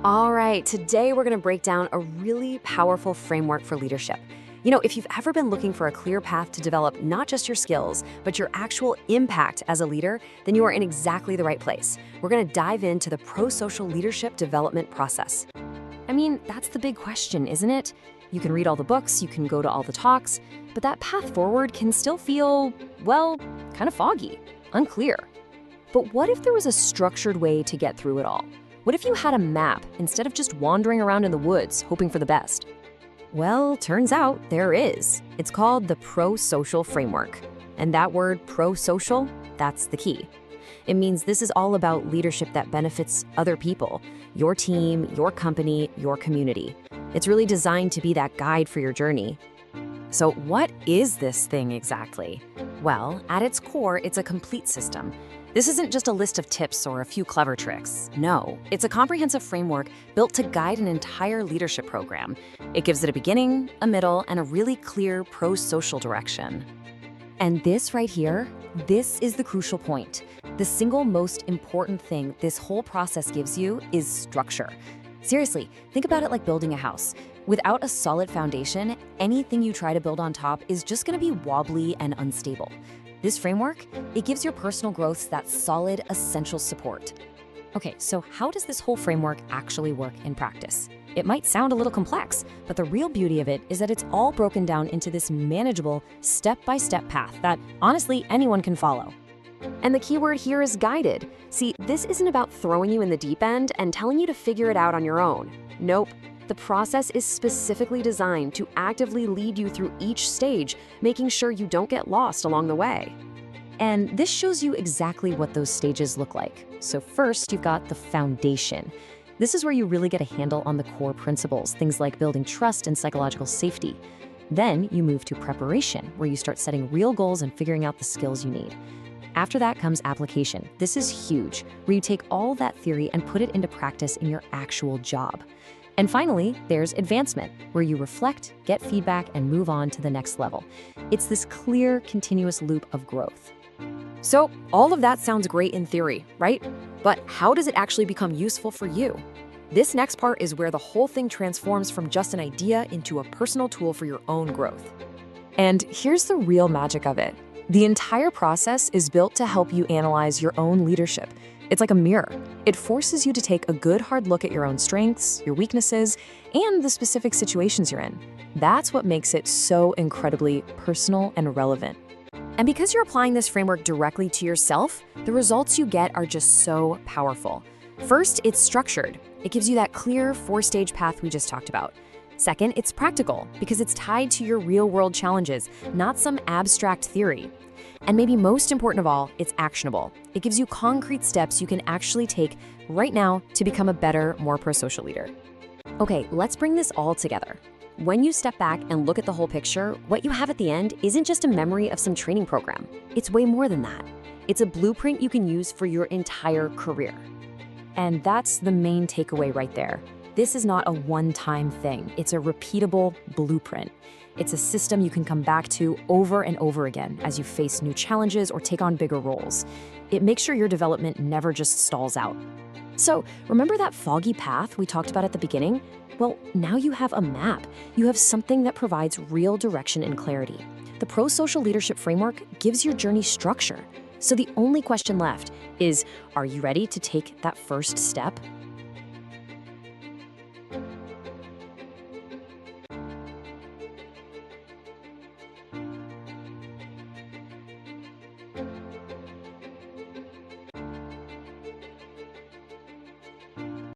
All right, today we're going to break down a really powerful framework for leadership. If you've ever been looking for a clear path to develop not just your skills, but your actual impact as a leader, then you are in exactly the right place. We're going to dive into the prosocial leadership development process. That's the big question, isn't it? You can read all the books, you can go to all the talks, but that path forward can still feel, well, kind of foggy, unclear. But what if there was a structured way to get through it all? What if you had a map instead of just wandering around in the woods hoping for the best? Well, turns out there is. It's called the prosocial framework. And that word prosocial, that's the key. It means this is all about leadership that benefits other people, your team, your company, your community. It's really designed to be that guide for your journey. So what is this thing exactly? Well, at its core, it's a complete system. This isn't just a list of tips or a few clever tricks. No, it's a comprehensive framework built to guide an entire leadership program. It gives it a beginning, a middle, and a really clear prosocial direction. And this right here, this is the crucial point. The single most important thing this whole process gives you is structure. Seriously, think about it like building a house. Without a solid foundation, anything you try to build on top is just going to be wobbly and unstable. This framework, it gives your personal growth that solid, essential support. Okay, so how does this whole framework actually work in practice? It might sound a little complex, but the real beauty of it is that it's all broken down into this manageable, step-by-step path that, honestly, anyone can follow. And the key word here is guided. See, this isn't about throwing you in the deep end and telling you to figure it out on your own. Nope. The process is specifically designed to actively lead you through each stage, making sure you don't get lost along the way. And this shows you exactly what those stages look like. So first, you've got the foundation. This is where you really get a handle on the core principles, things like building trust and psychological safety. Then you move to preparation, where you start setting real goals and figuring out the skills you need. After that comes application. This is huge, where you take all that theory and put it into practice in your actual job. And finally, there's advancement, where you reflect, get feedback, and move on to the next level. It's this clear, continuous loop of growth. So, all of that sounds great in theory, right? But how does it actually become useful for you? This next part is where the whole thing transforms from just an idea into a personal tool for your own growth. And here's the real magic of it. The entire process is built to help you analyze your own leadership. It's like a mirror. It forces you to take a good hard look at your own strengths, your weaknesses, and the specific situations you're in. That's what makes it so incredibly personal and relevant. And because you're applying this framework directly to yourself, the results you get are just so powerful. First, it's structured. It gives you that clear 4-stage path we just talked about. Second, it's practical because it's tied to your real-world challenges, not some abstract theory. And maybe most important of all, it's actionable. It gives you concrete steps you can actually take right now to become a better, more prosocial leader. Okay, let's bring this all together. When you step back and look at the whole picture, what you have at the end isn't just a memory of some training program. It's way more than that. It's a blueprint you can use for your entire career. And that's the main takeaway right there. This is not a one-time thing. It's a repeatable blueprint. It's a system you can come back to over and over again as you face new challenges or take on bigger roles. It makes sure your development never just stalls out. So, remember that foggy path we talked about at the beginning? Well, now you have a map. You have something that provides real direction and clarity. The prosocial leadership framework gives your journey structure. So the only question left is, are you ready to take that first step?